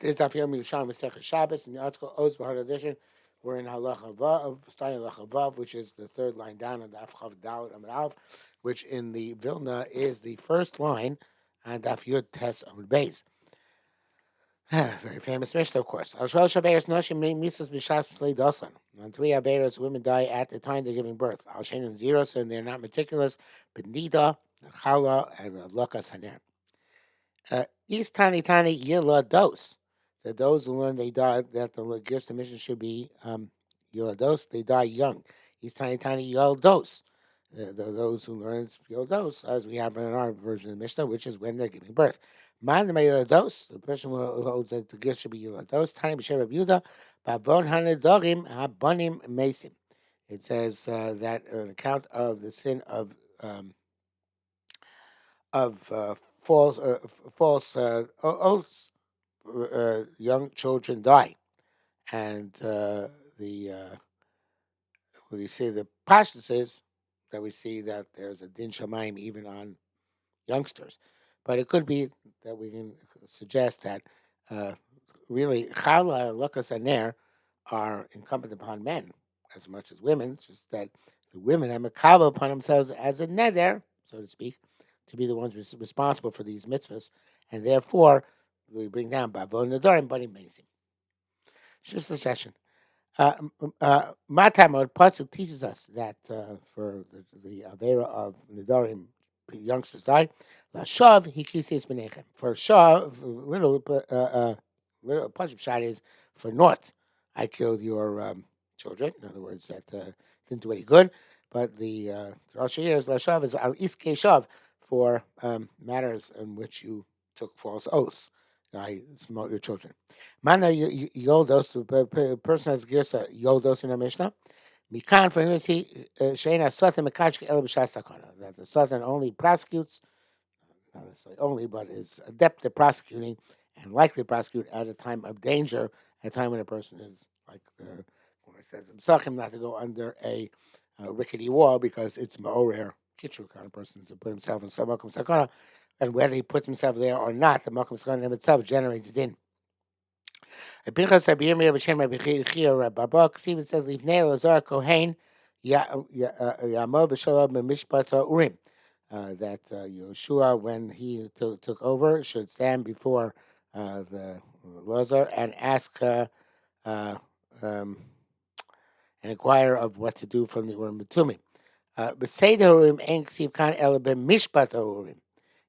This Daf Yomi Yerushalmi Shabbos in the article Oz Bahar Edition. We're in Halacha Vav, starting Halacha Vav, which is the third line down on Daf Chav Dalet Amud Aleph, which in the Vilna is the first line on Daf Yud Tes Amud Beis. Very famous Mishnah, of course. On 3 Averos, women die at the time they're giving birth. Al Shein and 0, so they're not meticulous. Benida, Chala, and Lokas Haner. East Tani Yila Dos. That those who learn they die, that the Gersa mission should be Yila Dos, they die young. East Tani Yil Dos. Those who learn Yil Dos, as we have in our version of the Mishnah, which is when they're giving birth. Man the Yila Dos, the person who holds that the Gersa should be Yila Dos, Tani B'Shem Yehuda, Bavon Hanedorim Habonim Mesim. It says that an account of the sin of false oaths, young children die, and when you see the pashtus is that we see that there's a din shamayim even on youngsters, but it could be that we can suggest that really chala lukas aner are incumbent upon men as much as women. It's just that the women have makabel upon themselves as a neder, so to speak, to be the ones responsible for these mitzvahs, and therefore we bring down Bavon Nadorim Bani Mesim. It's just a suggestion. Matamod Pasuk teaches us that for the Avera of Nadorim, youngsters die. Lashav Hikisis Benechem. For Shav, little Pasuk shot is for naught. I killed your children. In other words, that didn't do any good. But the Rosh Hashanah Lashav is Al Iske Shav for matters in which you took false oaths. I smote your children. Mana Yoldos, the person has Girsa Yoldos in the Mishnah. Mikan for him is he Shana Satan Makachka El B'Shasakana. That the Satan only prosecutes, not necessarily only, but is adept at prosecuting and likely to prosecute at a time of danger, at a time when a person is like when it says Psachim not to go under a rickety wall because it's Ma'orer Kitru kind of person to put himself in Samakum Sakana, and whether he puts himself there or not, the Makum Sakana in itself generates din. Pinchas Rabbi Yirmiyah B'Shem Rabbi Chia Rabbi Barbak Stephen says Livnei Lazar Kohen Yamov B'Shalom Mishpat Urim. That Yeshua, when he took over, should stand before the Lazar and ask and inquire of what to do from the Urim B'Tumim. B'Seder Urim Ein Ksiv Kan Ela B'Mishpat Urim.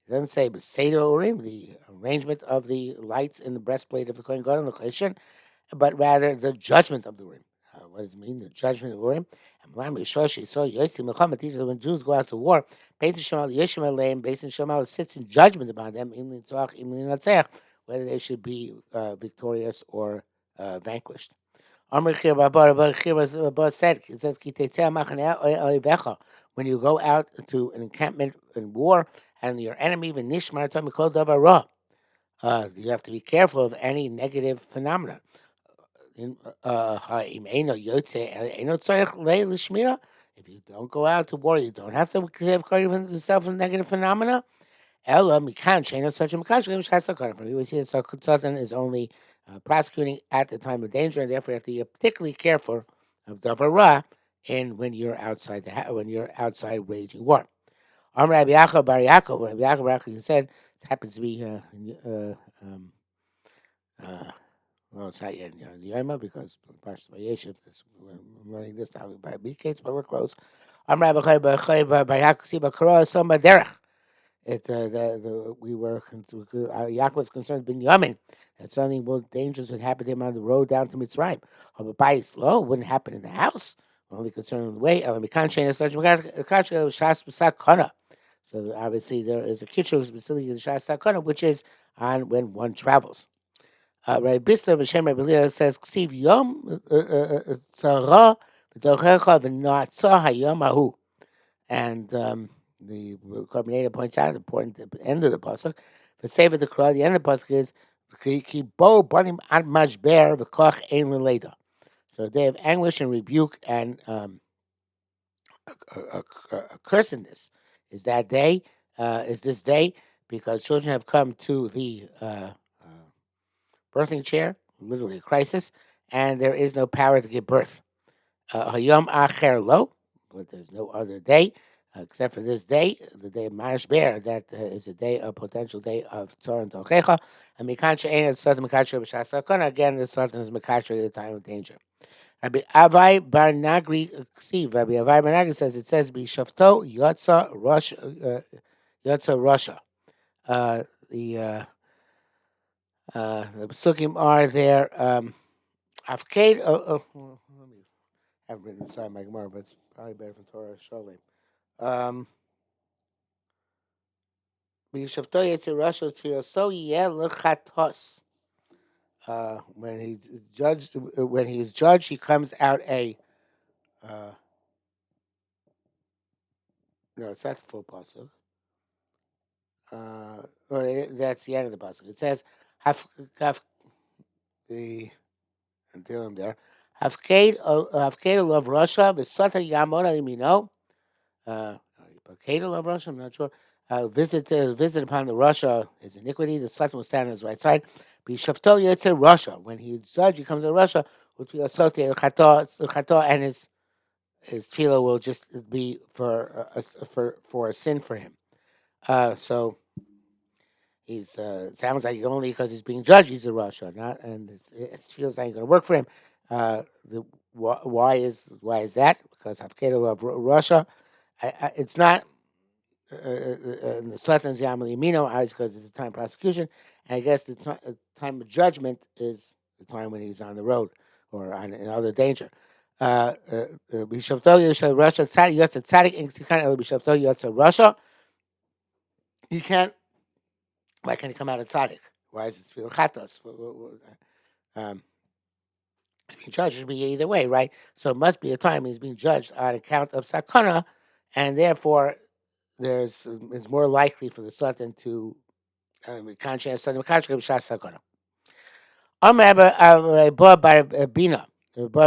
It doesn't say Seder Urim, the arrangement of the lights in the breastplate of the Kohen Gadol, but rather the judgment of the Urim. What does it mean, the judgment of the Urim? When Jews go out to war, Beis Shemal sits in judgment about them, whether they should be victorious or vanquished. It says, when you go out to an encampment in war, and your enemy, you have to be careful of any negative phenomena. If you don't go out to war, you don't have to safeguard yourself from negative phenomena. We see that Satan is only prosecuting at the time of danger, and therefore you have to be particularly careful of davar ra, and when you're outside when you're outside waging war. Rabbi Yaakov Bar Yaakov, you said it happens to be well, it's not yet in Yoma because Parshas Vayeshev. We're learning this now by Bikates, but we're close. Rabbi Yaakov Siba Kara Soma Derech. Yaakov was concerned Binyamin that something dangerous would happen to him on the road down to Mitzrayim. Hababayis lo wouldn't happen in the house. We're only concerned in the way. So obviously there is a kitchen specifically in the Shas Sakana, which is on when one travels. Rabbi Bisla B'Shem Rabbi Leah says, "Ksiv Yom Tzara B'Tochecha V'Natzah Hayom Ahu," and the Carbonator points out important at the end of the pasuk. The save of the crowd, the end of the pasuk is Ki Bo Banim Ad Mashber V'Koch Ein L'Leida. So a day of anguish and rebuke and a cursedness is that day. Is this day because children have come to the birthing chair, literally a crisis, and there is no power to give birth. Hayom Acher Lo, but there's no other day except for this day, the day of Mashber, that is a day, a potential day of Tzor and Tochecha. And Mikansha Ein Sultan Mikansha B'Shas again, the Sultan is Mikansha at the time of danger. Rabbi Avai Bar Nagri Ksiv. Rabbi Avai Bar Nagri says, it says, B'Shavto Yotza Rosh Yotza Russia. Uh, the the psukim are there. Afked. Let me have written inside my Gemara, but it's probably better for Torah Sholem. B'Shavto Yotza Russia Tfiloso Yeh Lechatos. When he is judged, he comes out a. No, it's not the full pasuk. Well, that's the end of the pasuk. It says, "Haf the I'm there. Hafked of Russia v'sata yamor alimino." Hafked of Russia. I'm not sure. Visit upon the Russia is iniquity. The Sultan will stand on his right side. B'Shavto Yetzer Russia. When he is judged, he comes to Russia. And his tefillah will just be for a sin for him. So he's sounds like only because he's being judged he's a Russia, not and it feels like going to work for him. Why is that? Because Hafkedah of Russia, it's not. The Sultan's Yamal Yamino, because it's the time of prosecution, and I guess the time of judgment is the time when he's on the road or in other danger. Russia, Russia. He can't. Why can't he come out of tzaddik? Why is it feel chatos? He's being judged. It should be either way, right? So it must be a time he's being judged on account of sakana, and therefore it's more likely for the sultan to conscience sakana.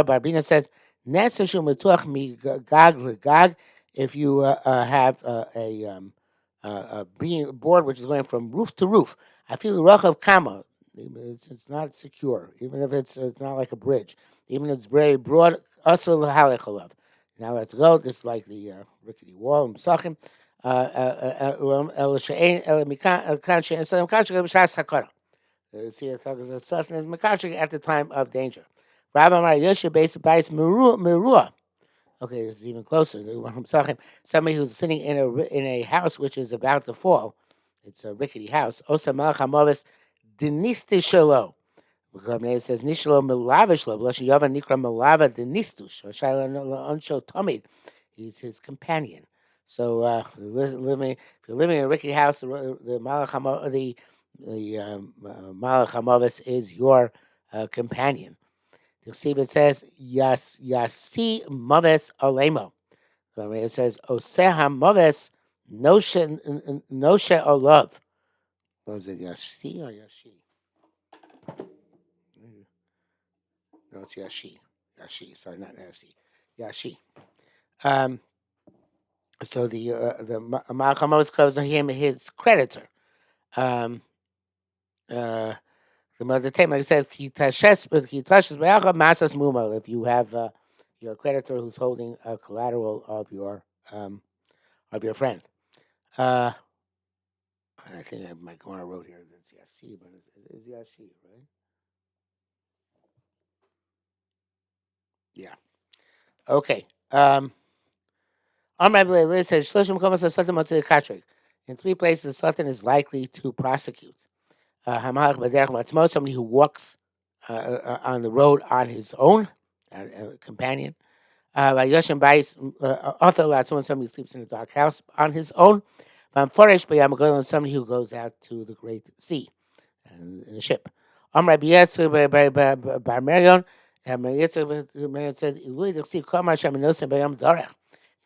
Bar Bina says, if you have a being board which is going from roof to roof, I feel rachav kama. It's not secure, even if it's not like a bridge. Even if it's very broad, also halachalav. Now let's go. This is like the rickety wall. Msachim. See, it's such as Makashik at the time of danger. Rabbi Mar Yosha base Merua. Okay, this is even closer. Somebody who's sitting in a house which is about to fall. It's a rickety house. Osa Malach Hamovis Deniste Shalo. It says Nishlo Milavishlo. Blushing Yava Nikra Milava Denistush. Or Shaila Unsho Tomid. He's his companion. So if you're living in a rickety house, the Malach Malach Hamavis is your companion. You'll see it says Yasi Maves Olemo. It says Oseha Maves Noshe Olav. Was it Yasi or Yashi? No, it's Yashi. Yashi. Sorry, not Yasi. Yashi. So the Malach Hamavis calls him his creditor. The mother like says he touches masas mumal. If you have your creditor who's holding a collateral of your friend. I think my Gemara wrote here that's Yasi, but it's Yashi, right? Yeah. Okay. Amr says in 3 places the Sultan is likely to prosecute. Somebody who walks on the road on his own, a companion. Somebody sleeps in a dark house on his own. Somebody who goes out to the great sea in a ship. Said,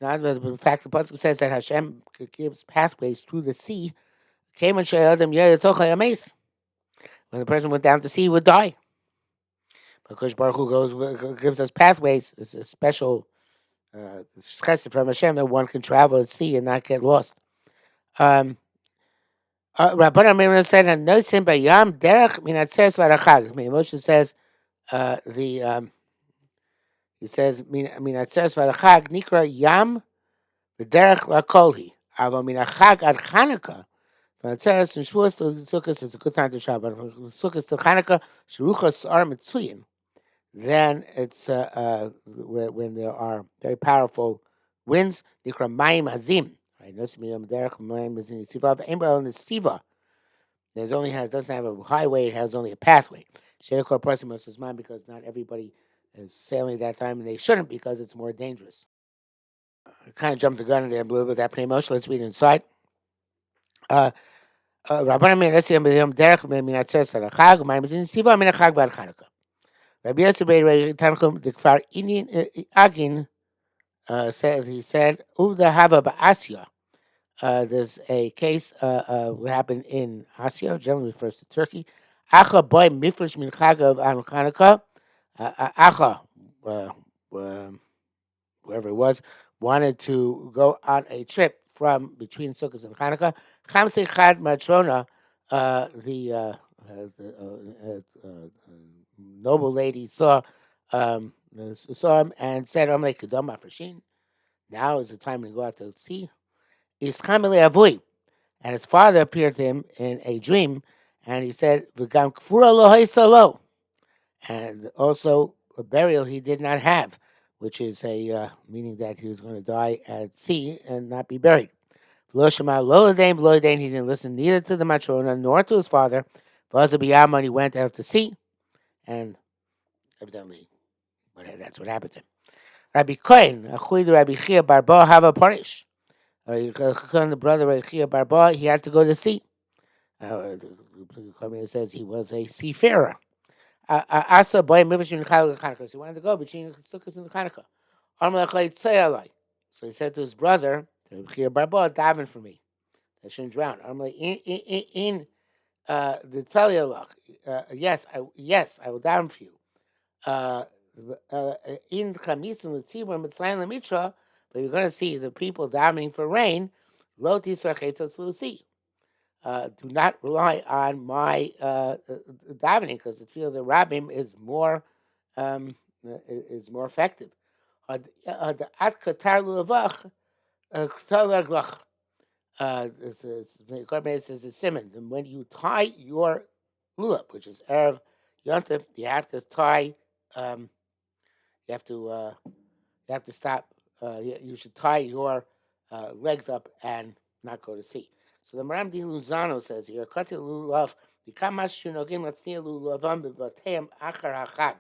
now, the fact the Pasuk says that Hashem gives pathways through the sea. When the person went down to sea, he would die. Because Baruch Hu gives us pathways. It's a special chesed from Hashem that one can travel at sea and not get lost. Rabbanan Meir said, "And no sin by Yam Derech Minatzeres Varachag." Moshe says, the he says Minatzeres Varachag Nikra Yam V'Derech Lakolhi. Ava Minachag Ad Chanukah. From Atzeres and Shavuos to Sukkot is a good time to travel. But from Sukkot to Chanukah, Sheruchas are Mitzuyin. Then it's when there are very powerful winds. Nikra Mayim Azim. Right? No Simiyam Derech Mayim Azim Siva. Aimbal in the Siva. There's only doesn't have a highway. It has only a pathway. Shedekor Prasimos is mine because not everybody is sailing at that time, and they shouldn't because it's more dangerous. I kind of jumped the gun there a little bit. That Pnei Moshe. Let's read inside. Rabbanan Meir Esiyam B'Yom Derech Minatzeres Chag Mayim Azim Siva Min Chag B'Ad Chanukah. Rabbi Yosef Beir Tanchum the Kfar Agin said he said Uvda Hava Ba'Asya. There's a case what happened in Asia, generally refers to Turkey. Acha boy mifresh min chagav an Chanukah. Acha, whoever it was, wanted to go on a trip from between Sukkot and Chanukah. Chamse chad matrona, noble lady saw him and said, "Amle kedama freshin." Now is the time to go out to sea. Is chamele avui. And his father appeared to him in a dream, and he said, "V'gam kfura lo haisa lo," and also a burial he did not have, which is a meaning that he was going to die at sea and not be buried. V'lo shema lo l'dain v'lo l'dain, he didn't listen neither to the matrona nor to his father. V'aza b'yama, and he went out to sea, and evidently, that's what happened to him. Rabbi Kohen, achui de Rabbi Chia Barba, have a parish. The brother Rabbi Chia Barba, he had to go to sea. The says he was a seafarer. Asa boy mivish in Chanukah. So he wanted to go between Sukkot and Chanukah. So he said to his brother, "Here, Barba, daven for me. I shouldn't drown." In the Tzaliyalach. Yes, I will daven for you. In Chamis and Tzibur Mitzrayim Lemitra, but you're going to see the people davening for rain. Lo tisra chetzas lusi. Do not rely on my davening because the field of rabbim um, is more effective. The at katar luvach katar glach. It says a simon. And when you tie your lulav, which is erev yontif, you have to tie. You have to stop. You should tie your legs up and not go to sea. So the Maram Di Luzano says here, "Kati lulav dikamash shunogim latzniya lulavam bevateim achar hachag."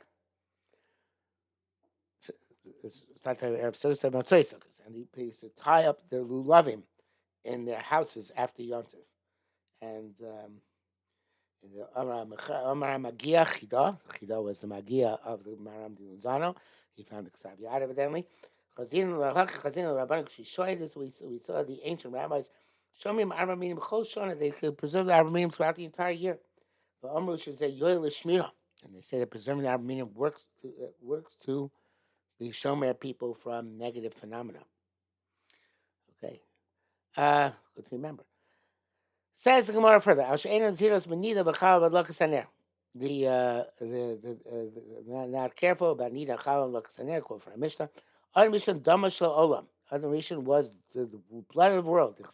It's not the Arab Sukkot, but Motzei Sukkot, and they used to tie up their lulavim in their houses after Yontif. And the Amar Magia Chida was the Magia of the Maram Di Luzano. He found the Ksav Yad evidently. Chazin we saw the ancient rabbis show me Arba B'chol Shana. They could preserve the Arba throughout the entire year. But Amru should say Yoel Shmira, and they say that preserving the Arba works to be shomer people from negative phenomena. Okay, good to remember. Says the Gemara further. Not careful about nida chal lakasaner. Quote from Mishnah. Other Mishnah damash olam. Other Mishnah was the blood of the world. It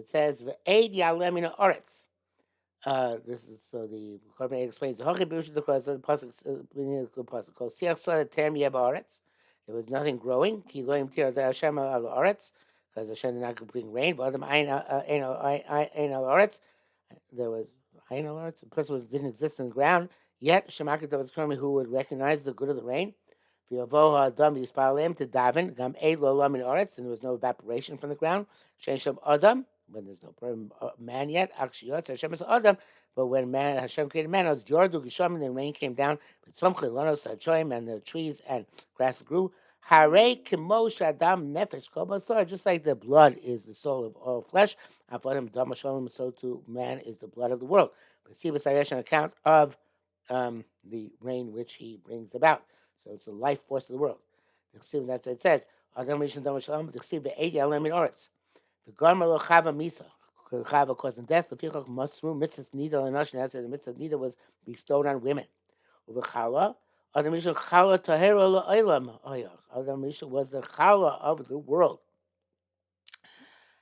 says v'eid yalemina oretz. This is so the Korban explains the Hochi Birush the pasuk called Siach Sod Terem Yeb Oretz. There was nothing growing. Ki Loim Tir Hashem Al Oretz, because Hashem did not bring rain. V'adam Ein Al Oretz. There was Ein Al Oretz. The person didn't exist in the ground. Yet Shemakit was coming who would recognize the good of the rain. V'yavo Adam Yispalem to daven Gam Eid Lo Lam in Oretz, and there was no evaporation from the ground. Shein Shem Adam. When there's no man yet, Hashem is Adam. But when Hashem created man, it was Yordu Gisham, and the rain came down. But some Chilanos and the trees and grass grew. Hare Kimosh Adam Nefesh Kobasar, just like the blood is the soul of all flesh. Avodim Damashalim, so too man is the blood of the world. But see, it's an account of the rain which he brings about. So it's the life force of the world. That's what it says. Adam Rishon Damashalim, the Chsiv the 80 Elam in Oretz. The Garma lo chava misa. Chava causing death. The Pichach Masru Mitzvah Nida and Nashon. The Mitzvah Nida was bestowed on women. Uvechala Adam Rishon Chala Tahera La'olam Oyach. Adam Rishon was the Chala of the world.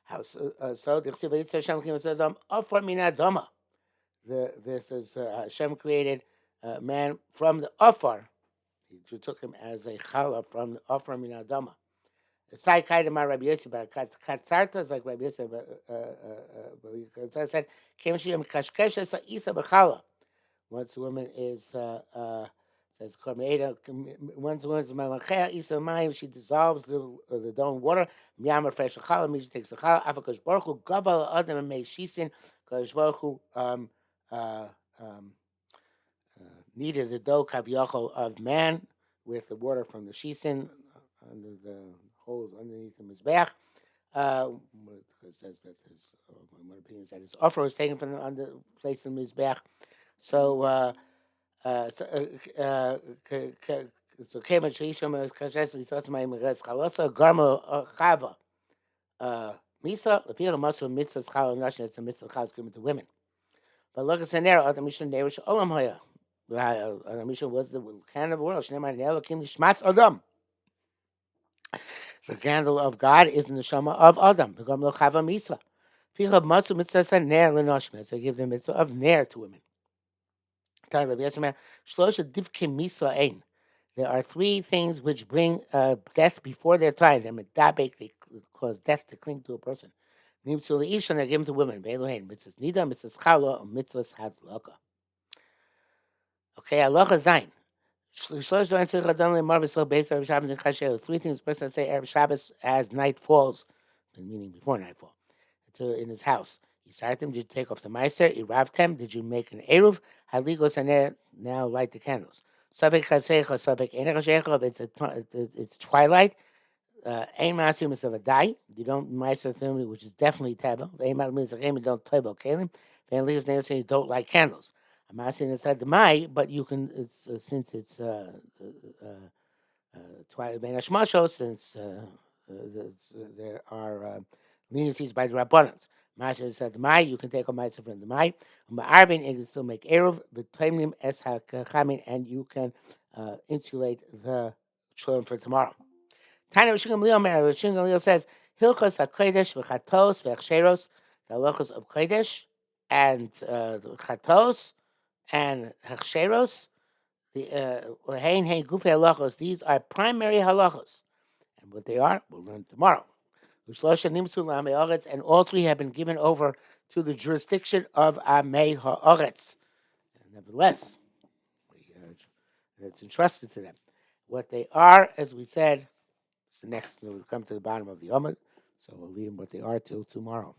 How so? The Chsiv Yitzhak Hashem came and said, "Afar min Adama." This is Hashem created man from the Afar. He took him as a Chala from the Afar min Adama. The Sai Kaidamar Rabbi Yosef Bar Katzarta is like Rabbi Yosef said, "Came Shem Kashkesha Isa B'Chala." Once a woman is says Karmeida, once a woman is Mamachea Isa Mayim, she dissolves the dough in water. Miyamar fresh challah means she takes the challah. Afakash Baruch Hu Gaval Adam and Mei Shisin. Kadosh Baruch Hu kneaded the dough kaviyachol of man with the water from the shisin under the holes underneath the mizbeach. Because says that his one opinion said his offer was taken from the under placed in the mizbeach. So so came and Shisham Kashes we thought my Meres Chalasa Garma Chava Misa the Pira Masu Mitzvah Chal Nashon it's a mitzvah Chal given to women. But look at Sanera Adam Mishan Nerish Olam Hoya. Adam Mishan was the candle of the world. Shneimar Ne'elokim Nishmas Adam. The candle of God is in the Shama of Adam. The Garma Chava Misa. Pira Masu Mitzvah Saner Lenoshim. So give the mitzvah of Ner to women. There are three things which bring death before their time. They're medabek, they cause death to cling to a person. Nimtzu le'isha, they're given to women. Be'elohein, mitzvahs nida, mitzvahs chala, or mitzvahs hazlaka. Okay, halacha zayin. Three things a person say Erev Shabbos as night falls, meaning before nightfall, in his house. Did you take off the meiser? Iravtem, did you make an eruv? Haligos and now light the candles. Savik chasecha, savik enechashecha. It's twilight. Ein masim is of a die. You don't meiser them, which is definitely teva. Ein masim means a don't teva kalim. Then ligos now saying you don't light candles. A masim inside the mai, but you can. It's since it's twilight ben hashmashos, since there are leniencies by the rabbanans. Masha said Mai, you can take a ma'aser from the Mai. Ma'arvin, you can still make eruv, v'toimnim es ha'kachamin, and you can insulate the children for tomorrow. Tanya Rishon Gamliel says Hilchos haKodesh v'chatos v'achsheros, the halachos of Kodesh and the chatos and hachsheros. The hein gufei halachos. These are primary halachos, and what they are, we'll learn tomorrow. And all three have been given over to the jurisdiction of Amei Ha'aretz. Nevertheless, it's entrusted to them. What they are, as we said, it's the next, we'll come to the bottom of the Amud, so we'll leave them what they are till tomorrow.